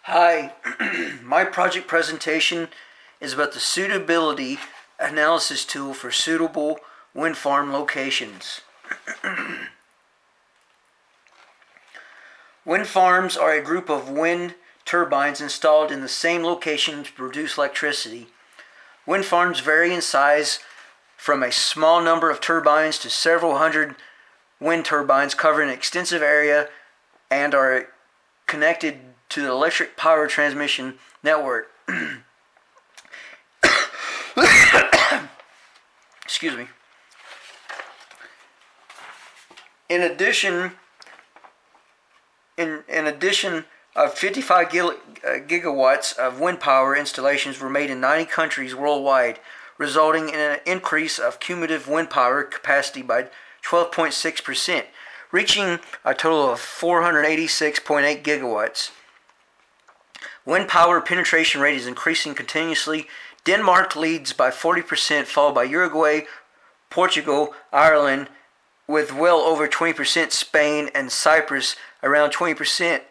Hi, my project presentation is about the suitability analysis tool for suitable wind farm locations. Wind farms are a group of wind turbines installed in the same location to produce electricity. Wind farms vary in size from a small number of turbines to several hundred wind turbines covering an extensive area and are connected to the electric power transmission network. Excuse me. In addition of 55 gigawatts of wind power installations were made in 90 countries worldwide, resulting in an increase of cumulative wind power capacity by 12.6%, reaching a total of 486.8 gigawatts. Wind power penetration rate is increasing continuously. Denmark leads by 40%, followed by Uruguay, Portugal, Ireland, with well over 20%, Spain, and Cyprus around 20%.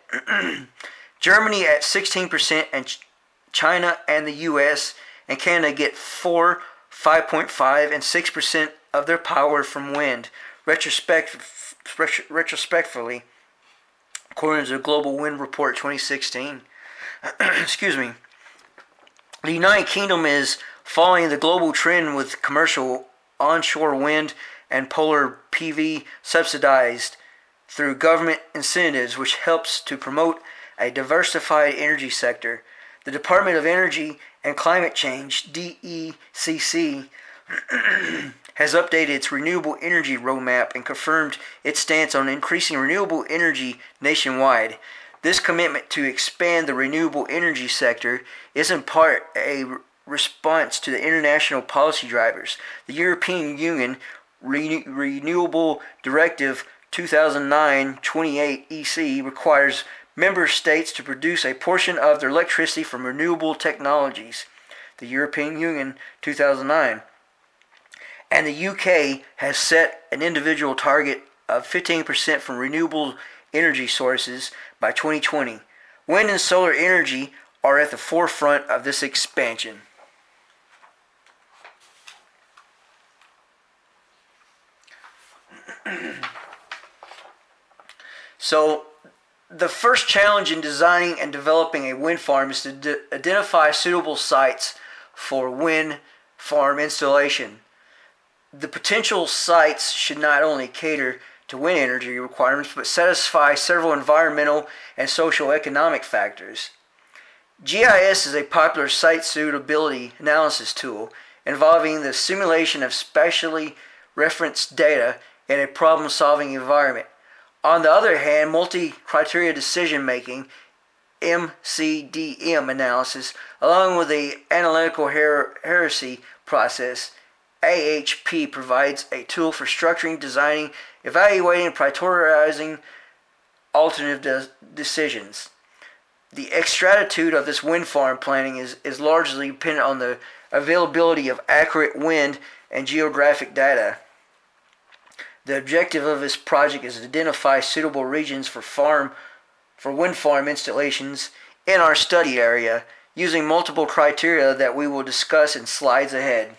Germany at 16%, and China and the US and Canada get 4, 5.5, and 6% of their power from wind, retrospectively, according to the Global Wind Report 2016. Excuse me. The United Kingdom is following the global trend with commercial onshore wind and polar PV subsidized through government incentives, which helps to promote a diversified energy sector. The Department of Energy and Climate Change, DECC, has updated its renewable energy roadmap and confirmed its stance on increasing renewable energy nationwide. This commitment to expand the renewable energy sector is in part a response to the international policy drivers. The European Union Renewable Directive 2009-28 EC requires member states to produce a portion of their electricity from renewable technologies. The European Union 2009. And the UK has set an individual target of 15% from renewable energy sources by 2020. Wind and solar energy are at the forefront of this expansion. So, the first challenge in designing and developing a wind farm is to identify suitable sites for wind farm installation. The potential sites should not only cater to wind energy requirements, but satisfy several environmental and socio-economic factors. GIS is a popular site suitability analysis tool involving the simulation of spatially referenced data in a problem-solving environment. On the other hand, multi-criteria decision-making, MCDM analysis, along with the analytical heuristic process, AHP, provides a tool for structuring, designing, evaluating, and prioritizing alternative decisions. The exactitude of this wind farm planning is largely dependent on the availability of accurate wind and geographic data. The objective of this project is to identify suitable regions for wind farm installations in our study area, using multiple criteria that we will discuss in slides ahead.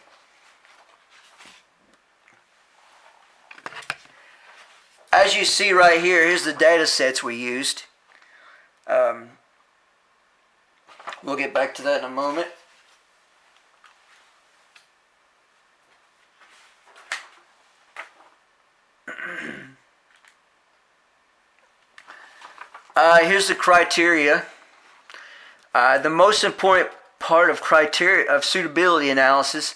As you see right here, here's the data sets we used. We'll get back to that in a moment. Here's the criteria. The most important part of criteria of suitability analysis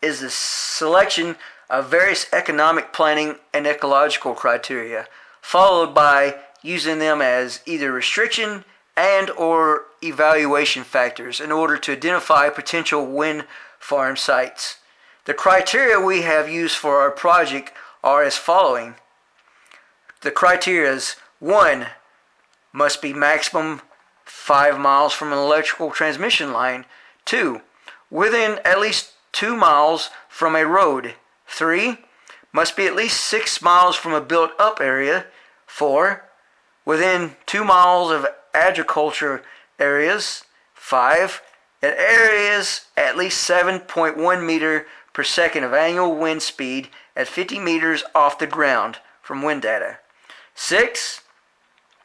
is the selection of various economic planning and ecological criteria, followed by using them as either restriction and or evaluation factors in order to identify potential wind farm sites. The criteria we have used for our project are as following. The criteria is 1. Must be maximum 5 miles from an electrical transmission line. 2. Within at least 2 miles from a road. 3. Must be at least 6 miles from a built-up area. 4. Within 2 miles of agriculture areas. 5. In areas at least 7.1 meter per second of annual wind speed at 50 meters off the ground from wind data. 6.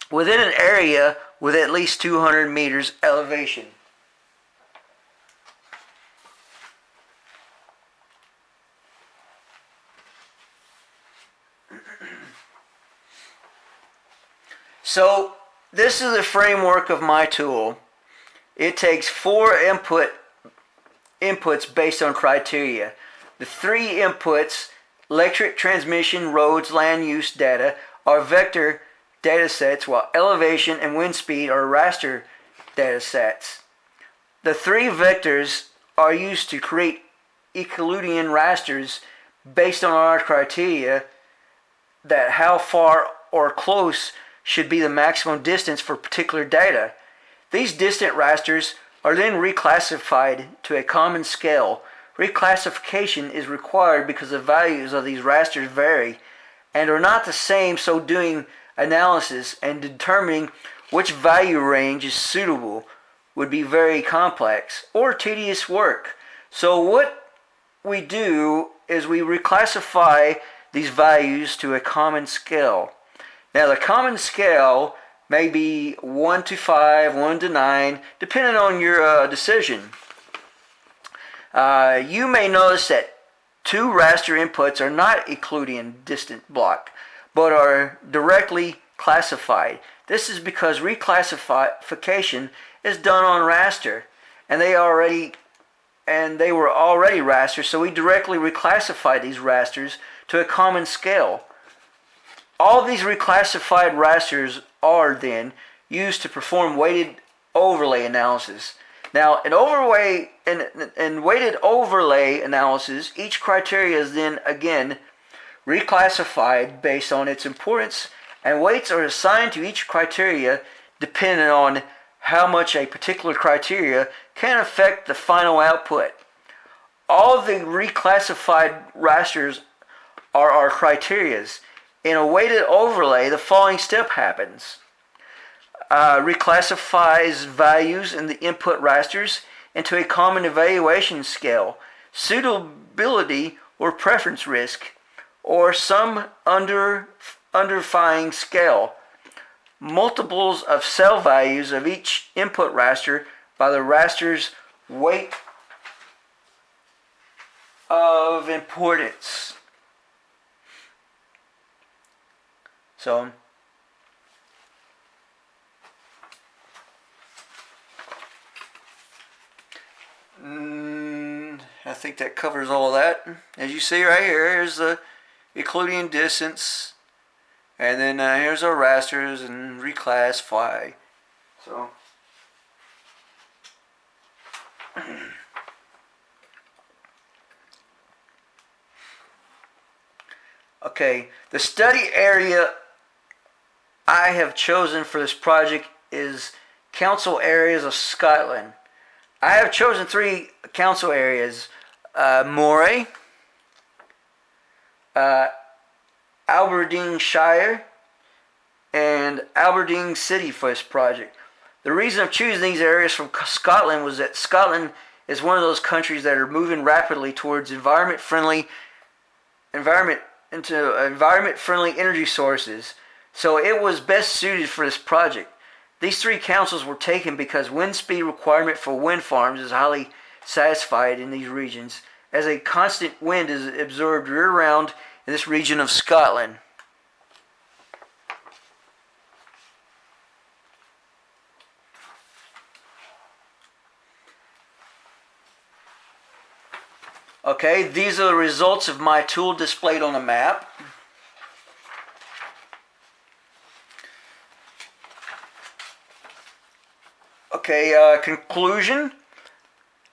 Within an area with at least 200 meters elevation. So this is the framework of my tool. It takes 4 inputs based on criteria. The 3 inputs, electric transmission, roads, land use data, are vector data sets, while elevation and wind speed are raster data sets. The 3 vectors are used to create Euclidean rasters based on our criteria that how far or close should be the maximum distance for particular data. These distant rasters are then reclassified to a common scale. Reclassification is required because the values of these rasters vary and are not the same, so doing analysis and determining which value range is suitable would be very complex or tedious work. So what we do is we reclassify these values to a common scale. Now the common scale may be 1 to 5, 1 to 9, depending on your decision. You may notice that 2 raster inputs are not Euclidean distant block, but are directly classified. This is because reclassification is done on raster, and they were already rasters, so we directly reclassify these rasters to a common scale. All these reclassified rasters are then used to perform weighted overlay analysis. Now, in weighted overlay analysis, each criteria is then again reclassified based on its importance, and weights are assigned to each criteria depending on how much a particular criteria can affect the final output. All the reclassified rasters are our criterias. In a weighted overlay, the following step happens. Reclassifies values in the input rasters into a common evaluation scale, suitability or preference risk, or some underlying scale, multiples of cell values of each input raster by the raster's weight of importance. So, I think that covers all that. As you see right here, here's the Euclidean distance, and then here's our rasters and reclassify. So, okay, the study area I have chosen for this project is council areas of Scotland. I have chosen 3 council areas: Moray, Aberdeenshire, and Aberdeen City for this project. The reason of choosing these areas from Scotland was that Scotland is one of those countries that are moving rapidly towards environment-friendly energy sources. So it was best suited for this project. These 3 councils were taken because wind speed requirement for wind farms is highly satisfied in these regions, as a constant wind is absorbed year-round in this region of Scotland. Okay, these are the results of my tool displayed on the map. Okay, conclusion.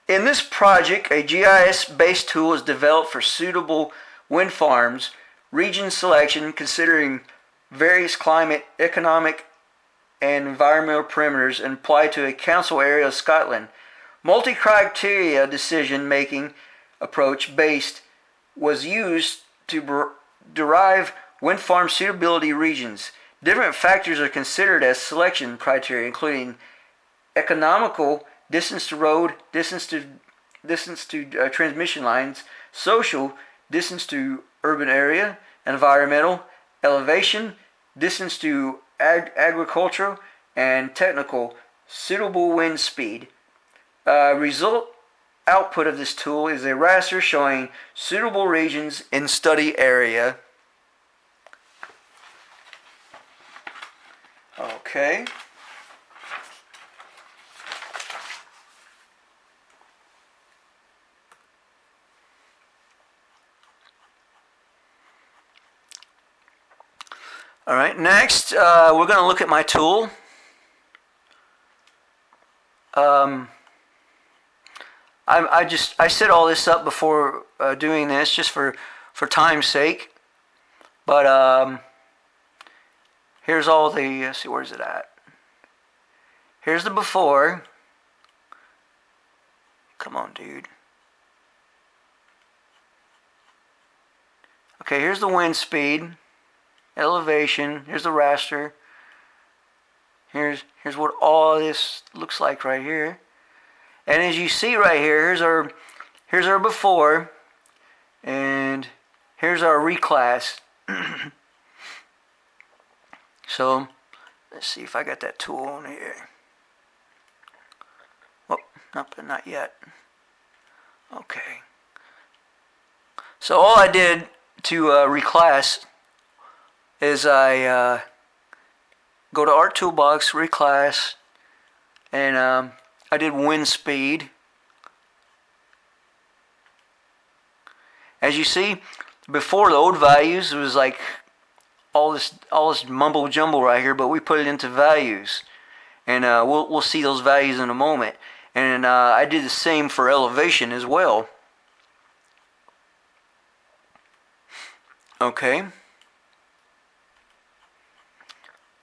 In this project, a GIS-based tool is developed for suitable wind farms, region selection considering various climate, economic, and environmental parameters, and applied to a council area of Scotland. Multi-criteria decision-making approach based was used to derive wind farm suitability regions. Different factors are considered as selection criteria, including economical, distance to road, distance to transmission lines, social, distance to urban area, environmental, elevation, distance to agricultural, and technical, suitable wind speed. Result output of this tool is a raster showing suitable regions in study area. Okay. All right, next we're going to look at my tool. I set all this up before doing this just for time's sake. But here's all the, let's see, where's it at? Here's the before. Come on, dude. Okay, here's the wind speed, elevation, here's the raster. Here's what all this looks like right here. And as you see right here, here's our before, and here's our reclass. So let's see if I got that tool on here. Oh, not yet. Okay. So all I did to reclass is I go to Art Toolbox, reclass, and I did wind speed. As you see, before the old values, it was like all this mumbo jumbo right here, but we put it into values, and we'll see those values in a moment. And I did the same for elevation as well. Okay.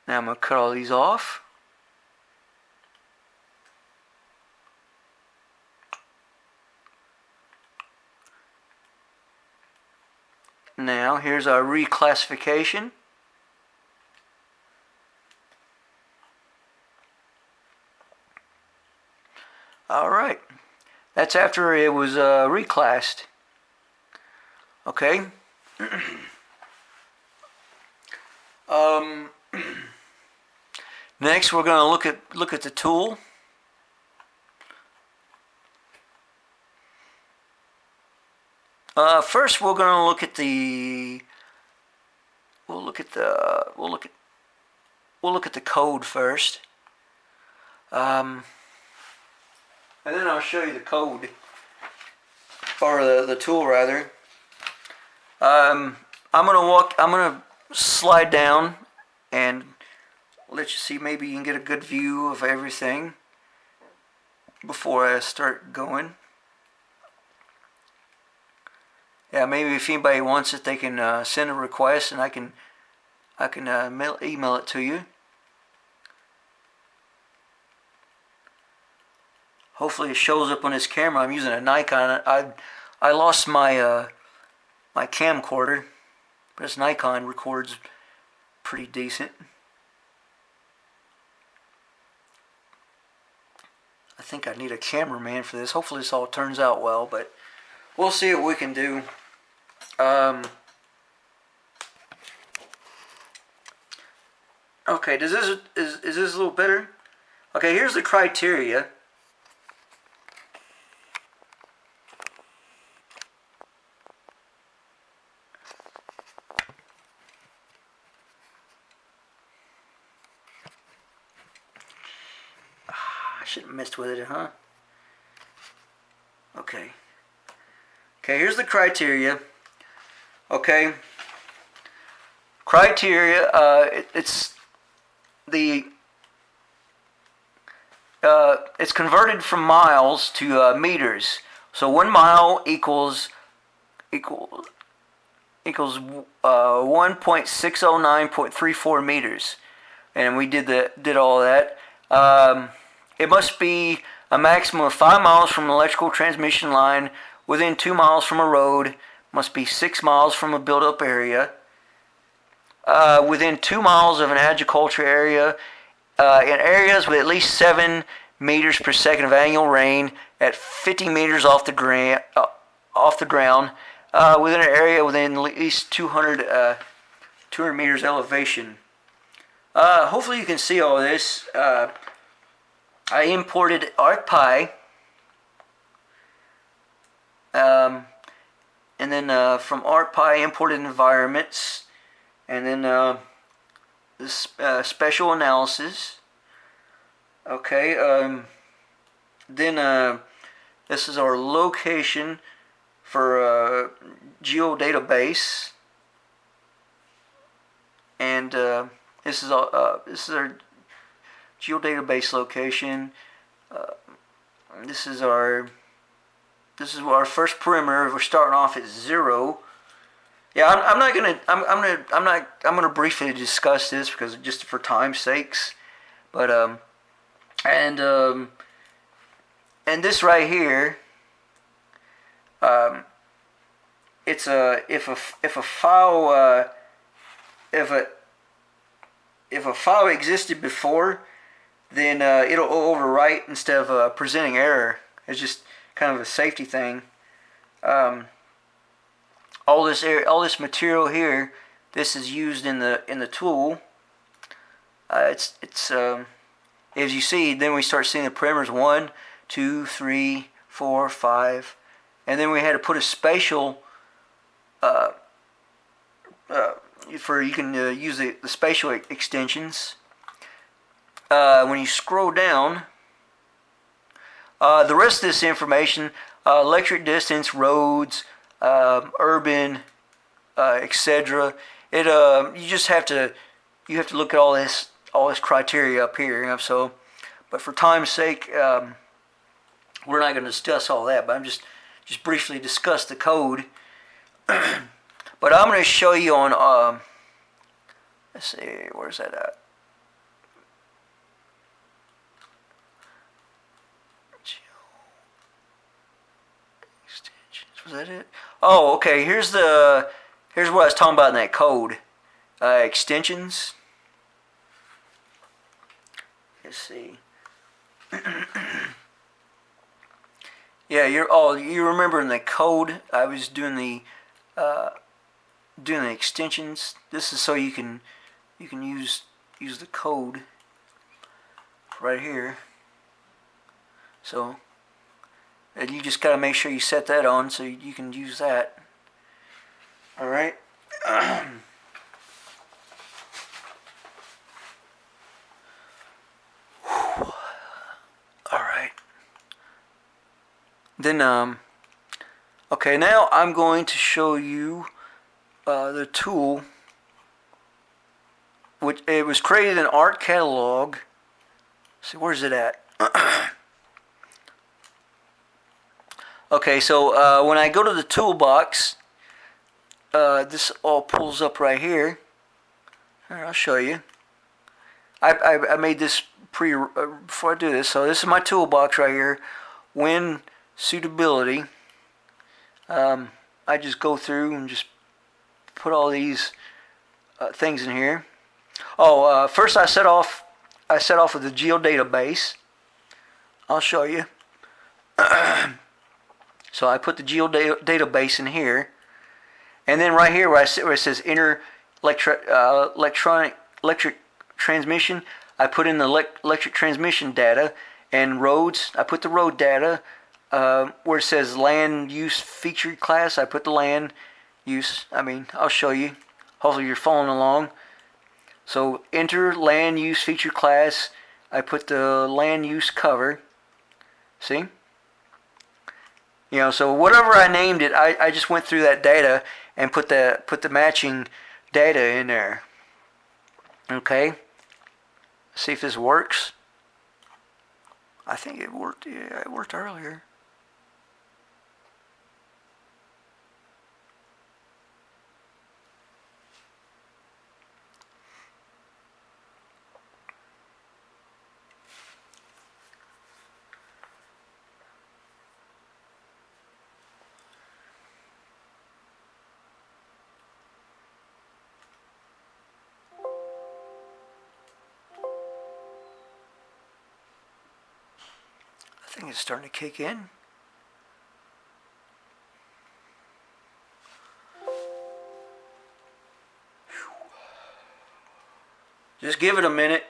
Now I'm going to cut all these off. Now here's our reclassification. Alright. That's after it was reclassed. Okay. Next, we're going to look at the tool. First, we're going to look at the code first, and then I'll show you the code, or the tool rather. I'm gonna slide down and let you see. Maybe you can get a good view of everything before I start going. Yeah, maybe if anybody wants it, they can send a request, and I can email it to you. Hopefully, it shows up on this camera. I'm using a Nikon. I lost my my camcorder, but this Nikon records pretty decent. I think I need a cameraman for this. Hopefully, this all turns out well, but we'll see what we can do. Okay, is this a little better? Okay, here's the criteria. I shouldn't have messed with it, huh? Okay. Okay, here's the criteria. Okay. Criteria, it's converted from miles to meters. So 1 mile equals 1.609.34 meters, and we did all that. It must be a maximum of 5 miles from an electrical transmission line, within 2 miles from a road, must be 6 miles from a built-up area, within 2 miles of an agriculture area, in areas with at least 7 meters per second of annual rain at 50 meters off the ground, within an area within at least 200 meters elevation. Hopefully you can see all this. I imported ArcPy, and then from ArcPy imported environments, and then this special analysis. Okay, then this is our location for geodatabase, and this is our geodatabase location. This is our first perimeter. We're starting off at 0. Yeah, I'm gonna briefly discuss this because just for time's sakes, but and this right here, it's if a file if a file existed before, then it'll overwrite instead of presenting error. It's just kind of a safety thing. All this material here, this is used in the tool. It's as you see, then we start seeing the parameters 1, 2, 3, 4, 5, and then we had to put a spatial for you can use the spatial extensions. When you scroll down, the rest of this information, electric distance, roads, urban, etc. You just have to look at all this criteria up here. So, but for time's sake, we're not going to discuss all that. But I'm just briefly discuss the code. But I'm going to show you on. Let's see, where's that at? Was that it? Oh, okay. Here's what I was talking about in that code. Extensions. Let's see. Yeah, you remember in the code I was doing the extensions. This is so you can use the code right here. So. And you just got to make sure you set that on so you can use that. All right. All right. Then, okay, now I'm going to show you the tool, which it was created in Art Catalog. Let's see, where's it at? Okay, so when I go to the toolbox, this all pulls up right here. Here, I'll show you. I made this before I do this. So this is my toolbox right here. When suitability. I just go through and just put all these things in here. Oh, first I set off with the geodatabase. I'll show you. So I put the geodatabase in here, and then right here where it says enter electric transmission, I put in the electric transmission data, and roads, I put the road data. Where it says land use feature class, I put the land use. I'll show you. Hopefully you're following along. So enter land use feature class. I put the land use cover. See? So whatever I named it, I just went through that data and put the matching data in there. Okay. See if this works. I think it worked. Yeah, it worked earlier. think it's starting to kick in. Just give it a minute.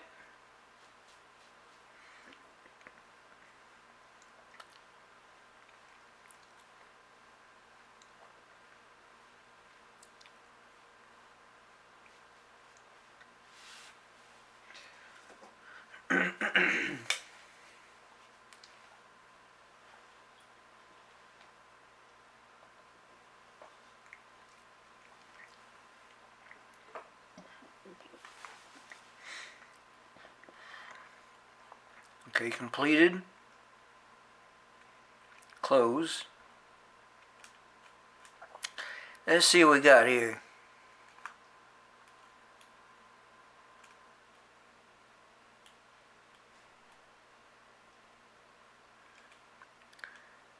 Okay, completed. Close. Let's see what we got here.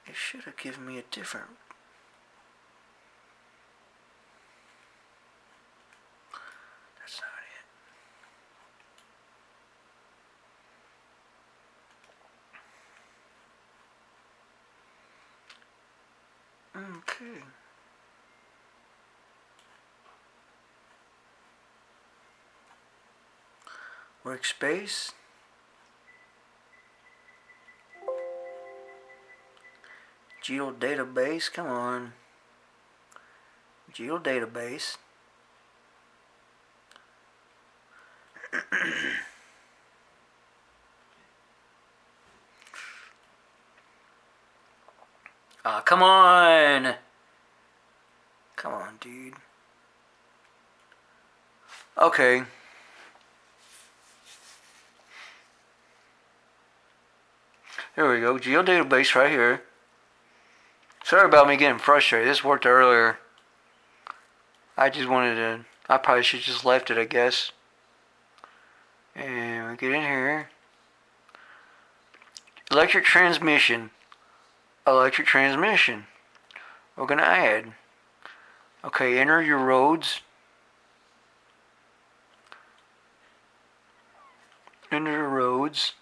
It should have given me a different. That's not it. Okay. Workspace. Geodatabase. Come on. Geodatabase. Ah, come on. Come on, dude. Okay. Here we go. Geodatabase right here. Sorry about me getting frustrated. This worked earlier. I just wanted to. I probably should just left it, I guess. And we get in here. Electric transmission. Electric transmission. We're gonna add. Okay, enter your roads. Enter the roads.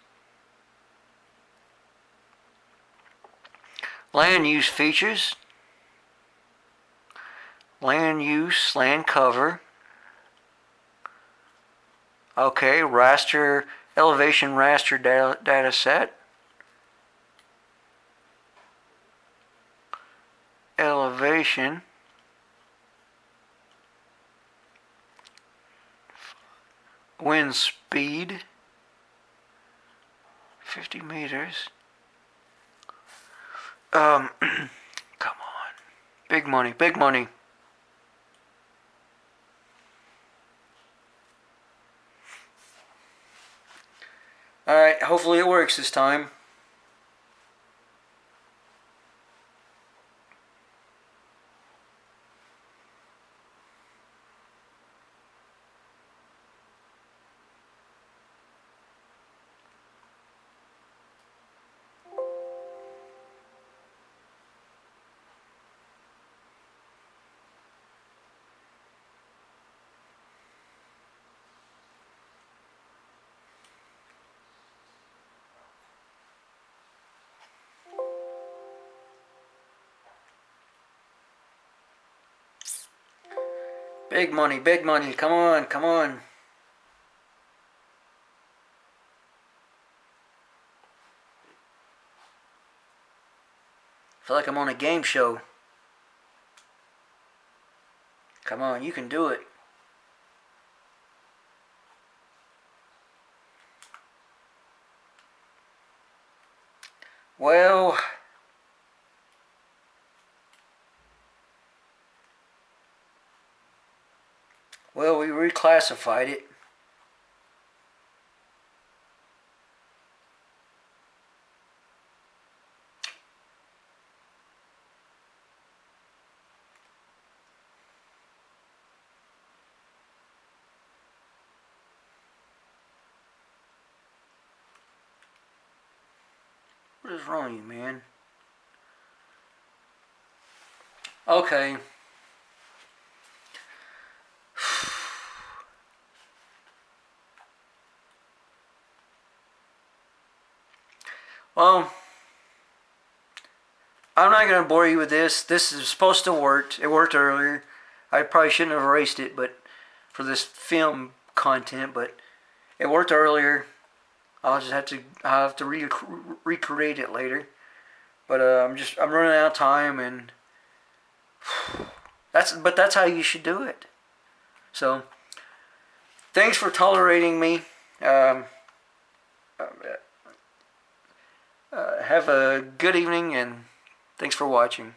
Land use features. Land use, land cover. Okay, raster, elevation raster data set. Elevation. Wind speed. 50 meters. Come on. Big money, big money. Alright, hopefully it works this time. Big money, big money. Come on, come on. I feel like I'm on a game show. Come on, you can do it. Well, we reclassified it. What is wrong with you, man? Okay. Well, I'm not gonna bore you with this. This is supposed to work. It worked earlier. I probably shouldn't have erased it, but for this film content, but it worked earlier. I'll have to recreate it later. But I'm running out of time, and that's how you should do it. So thanks for tolerating me. Um, have a good evening, and thanks for watching.